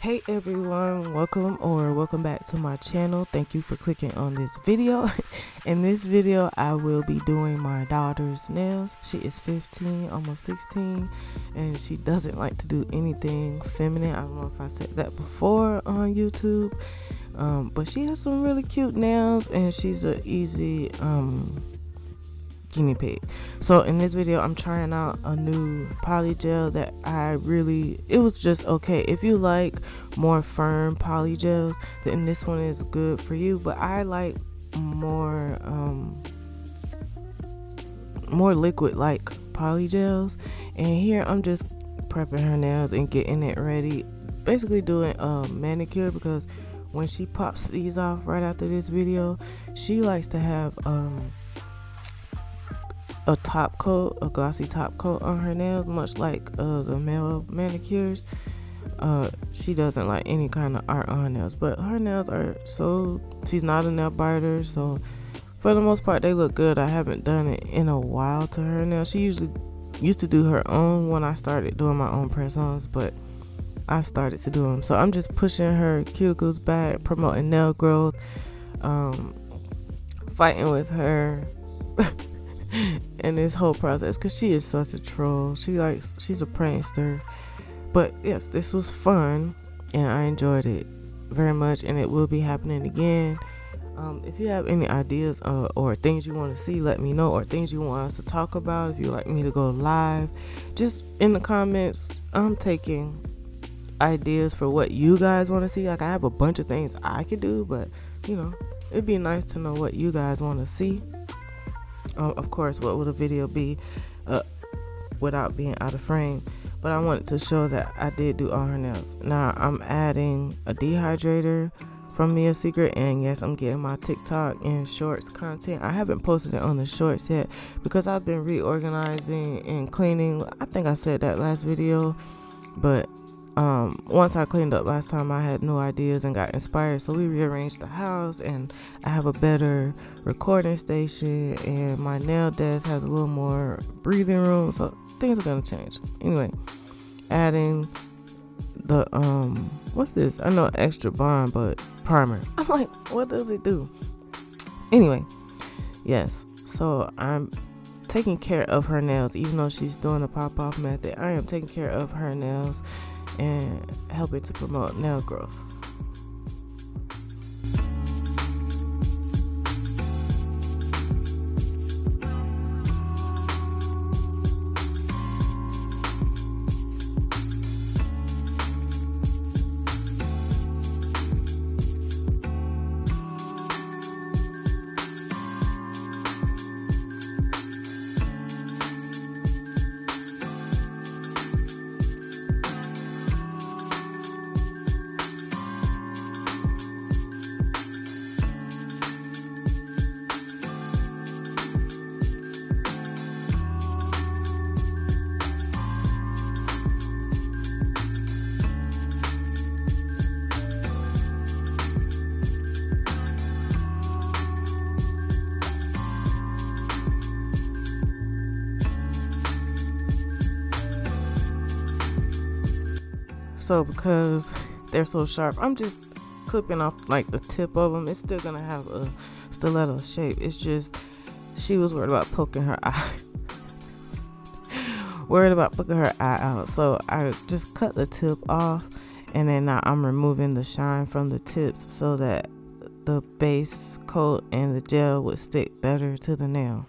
Hey everyone, welcome back to my channel. Thank you for clicking on this video. In this video I will be doing my daughter's nails. She is 15, almost 16, and she doesn't like to do anything feminine. I don't know if I said that before on YouTube, but she has some really cute nails and she's an easy guinea pig. So in this video I'm trying out a new PolyGel that it was just okay. If you like more firm PolyGels, then this one is good for you, but I like more liquid like PolyGels. And here I'm just prepping her nails and getting it ready, basically doing a manicure, because when she pops these off right after this video, she likes to have a top coat, a glossy top coat on her nails, much like the male manicures. She doesn't like any kind of art on her nails, but her nails are she's not a nail biter, so for the most part they look good. I haven't done it in a while to her nails. She usually used to do her own when I started doing my own press-ons, but I've started to do them. So I'm just pushing her cuticles back, promoting nail growth, fighting with her in this whole process, because she is such a troll. She's a prankster. But yes, this was fun and I enjoyed it very much, and it will be happening again. If you have any ideas or things you want to see, let me know, or things you want us to talk about. If you like me to go live, just in the comments. I'm taking ideas for what you guys want to see. Like, I have a bunch of things I could do, but it'd be nice to know what you guys want to see. Of course, what would a video be without being out of frame? But I wanted to show that I did do all her nails. Now I'm adding a dehydrator from Mia Secret, and yes, I'm getting my TikTok and shorts content. I haven't posted it on the shorts yet because I've been reorganizing and cleaning. I think I said that last video, but once I cleaned up last time, I had no ideas and got inspired, so we rearranged the house, and I have a better recording station, and my nail desk has a little more breathing room, so things are gonna change. Anyway, adding the what's this? I know extra bond, but primer. I'm like, what does it do? Anyway, yes, so I'm taking care of her nails. Even though she's doing a pop-off method, I am taking care of her nails and helping to promote nail growth. So because they're so sharp, I'm just clipping off like the tip of them. It's still gonna have a stiletto shape. It's just she was worried about poking her eye out, so I just cut the tip off, and then now I'm removing the shine from the tips so that the base coat and the gel would stick better to the nail.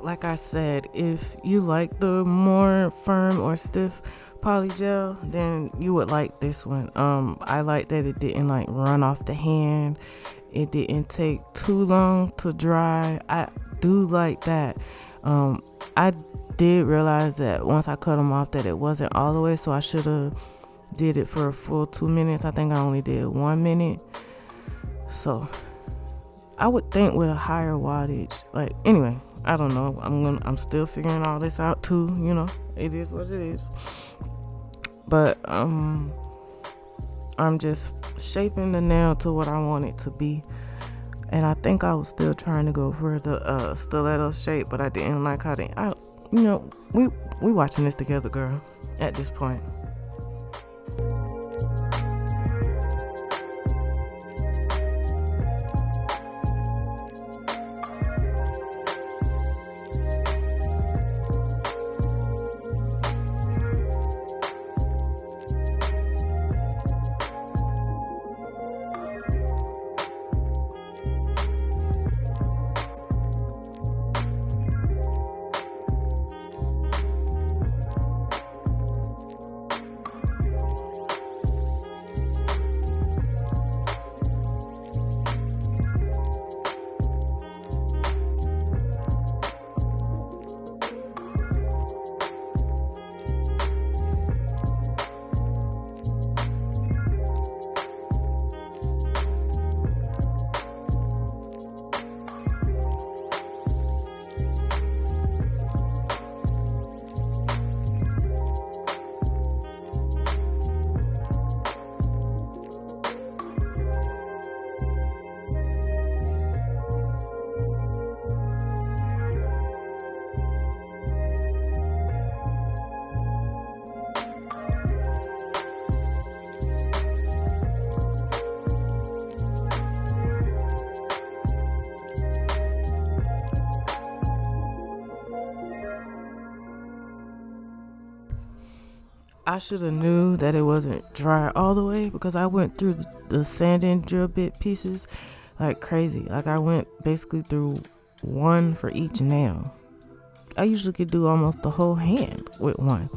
like I said, if you like the more firm or stiff PolyGel, then you would like this one. I like that it didn't like run off the hand. It didn't take too long to dry. I do like that. I did realize that once I cut them off that it wasn't all the way, so I should have did it for a full 2 minutes. I think I only did 1 minute. So I would think with a higher wattage, like, anyway, I don't know. I'm still figuring all this out too, you know. It is what it is. But I'm just shaping the nail to what I want it to be. And I think I was still trying to go for the stiletto shape, but I didn't like how we watching this together, girl, at this point. I should have knew that it wasn't dry all the way because I went through the sanding drill bit pieces like crazy. Like I went basically through one for each nail. I usually could do almost the whole hand with one.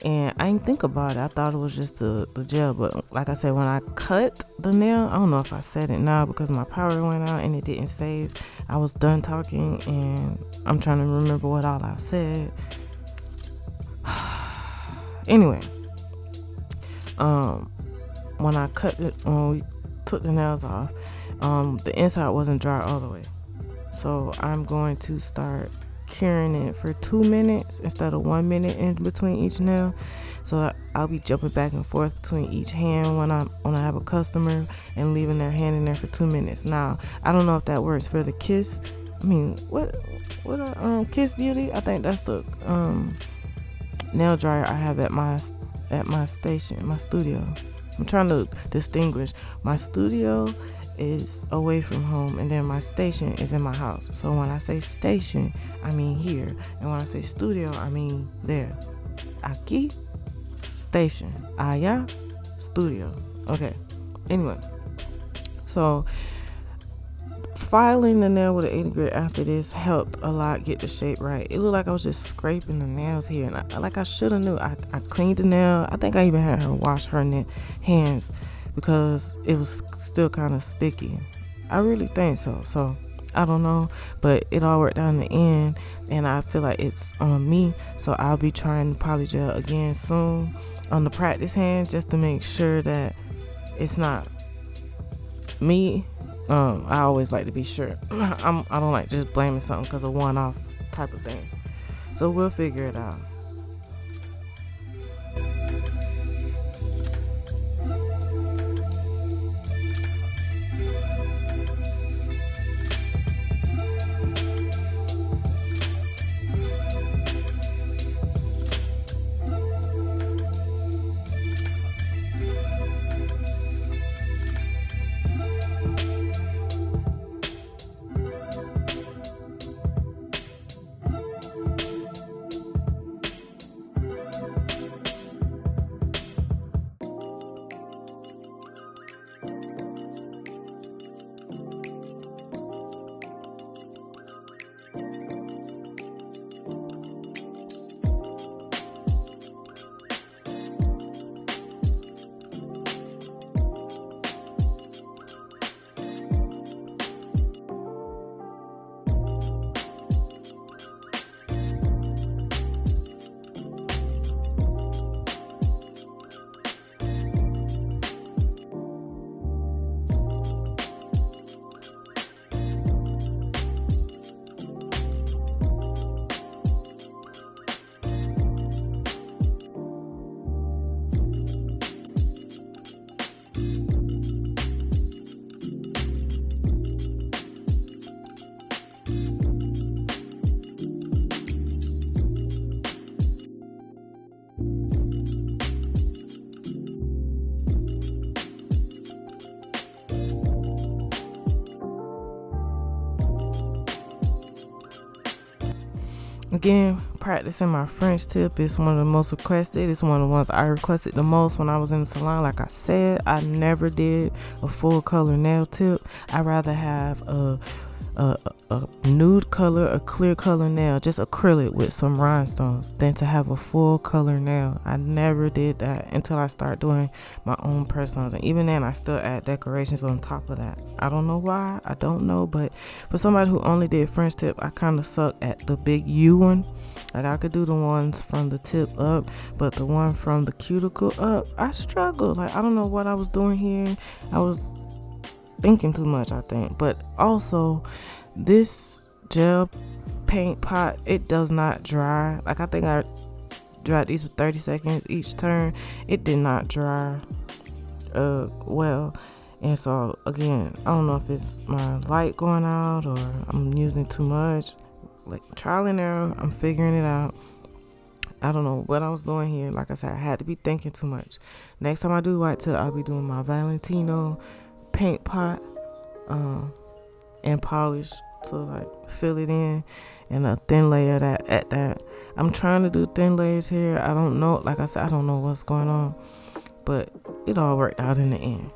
And I didn't think about it. I thought it was just the gel. But like I said, when I cut the nail, I don't know if I said it now because my power went out and it didn't save. I was done talking and I'm trying to remember what all I said. Anyway, when I cut it, when we took the nails off, the inside wasn't dry all the way. So I'm going to start curing it for 2 minutes instead of 1 minute in between each nail. So I'll be jumping back and forth between each hand when I have a customer and leaving their hand in there for 2 minutes. Now, I don't know if that works for the Kiss. I mean, what Kiss Beauty? I think that's the nail dryer I have at my station, my studio. I'm trying to distinguish. My studio is away from home and then my station is in my house. So when I say station, I mean here, and when I say studio, I mean there. Aquí, station. Allá, studio. Okay. Anyway, so filing the nail with an 80 grit after this helped a lot get the shape right. It looked like I was just scraping the nails here, and I should have knew. I cleaned the nail. I think I even had her wash her hands because it was still kind of sticky. I really think so. So I don't know, but it all worked out in the end, and I feel like it's on me. So I'll be trying PolyGel again soon on the practice hand just to make sure that it's not me. I always like to be sure. I don't like just blaming something because of one-off type of thing. So we'll figure it out. Again, practicing my French tip is one of the most requested. It's one of the ones I requested the most when I was in the salon. Like I said, I never did a full color nail tip. I'd rather have a nude color, a clear color nail, just acrylic with some rhinestones, than to have a full color nail. I never did that until I started doing my own press-ons, and even then I still add decorations on top of that. I don't know why, I don't know, but for somebody who only did French tip, I kind of suck at the big U one. Like I could do the ones from the tip up, but the one from the cuticle up, I struggled. Like I don't know what I was doing here. I was thinking too much, I think. But also, this gel paint pot, it does not dry. Like I think I dried these for 30 seconds each turn. It did not dry well. And so again, I don't know if it's my light going out or I'm using too much. Like trial and error, I'm figuring it out. I don't know what I was doing here. Like I said, I had to be thinking too much. Next time I do white tip, I'll be doing my Valentino paint pot and polish to like fill it in, and a thin layer at that. I'm trying to do thin layers here. I don't know, like I said, I don't know what's going on, but it all worked out in the end.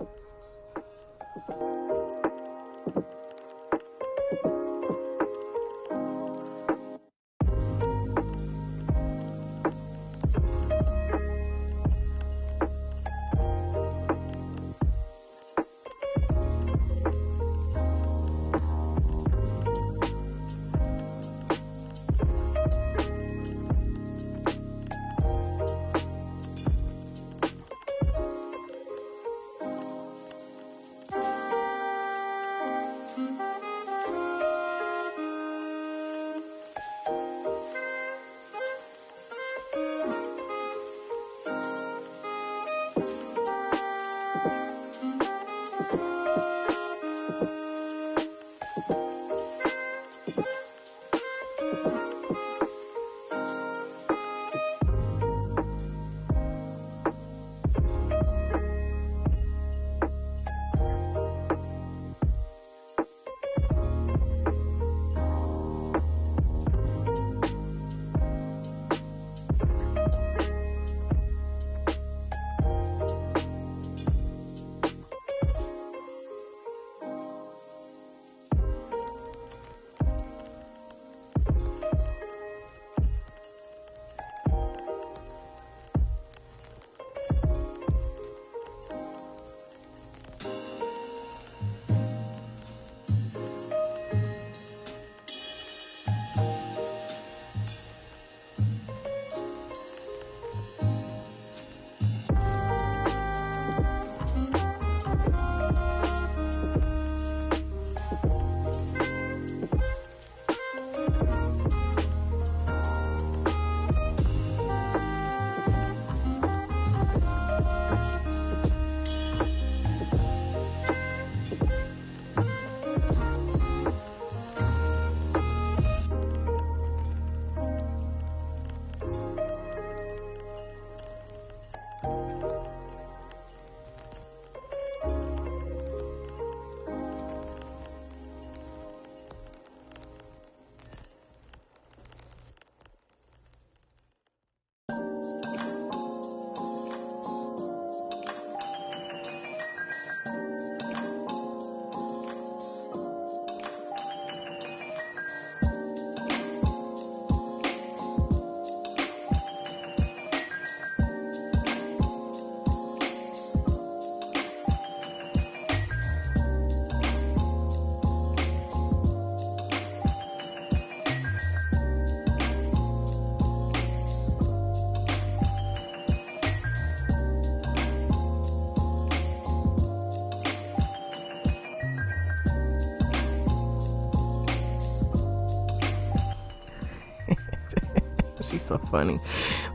She's so funny.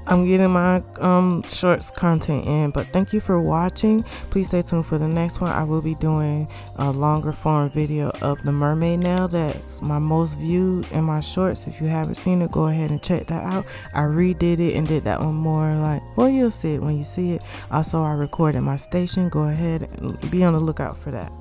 I'm getting my shorts content in, but thank you for watching. Please stay tuned for the next one. I will be doing a longer form video of the mermaid nail. That's my most viewed in my shorts. If you haven't seen it, go ahead and check that out. I redid it and did that one more like, well, you'll see it when you see it. Also, I recorded my station. Go ahead and be on the lookout for that.